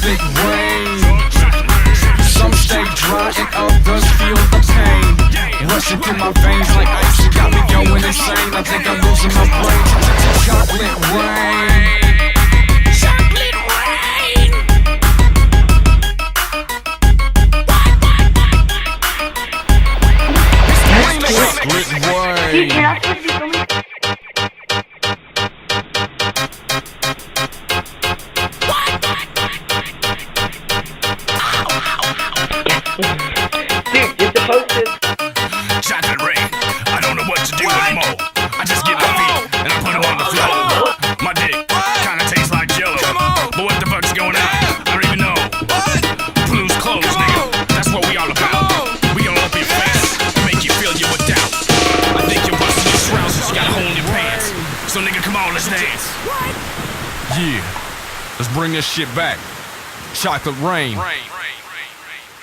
chocolate rain. Some stay dry and others feel the pain rushing through my veins like ice. You got me going insane. I think I'm losing my brain. Chocolate rain. Chocolate rain. Chocolate rain. Dude, you're supposed to. Chocolate rain. I don't know what to do anymore. I just get my feet and I put them on the floor. My dick kinda tastes like jello. But what the fuck's going on? I don't even know. Blues clothes, nigga. That's what we all about. We all up your face to make you feel you were doubt. I think you're busting your trousers, you got a hole in your pants. So nigga, come on, let's dance. Yeah, let's bring this shit back. Chocolate rain.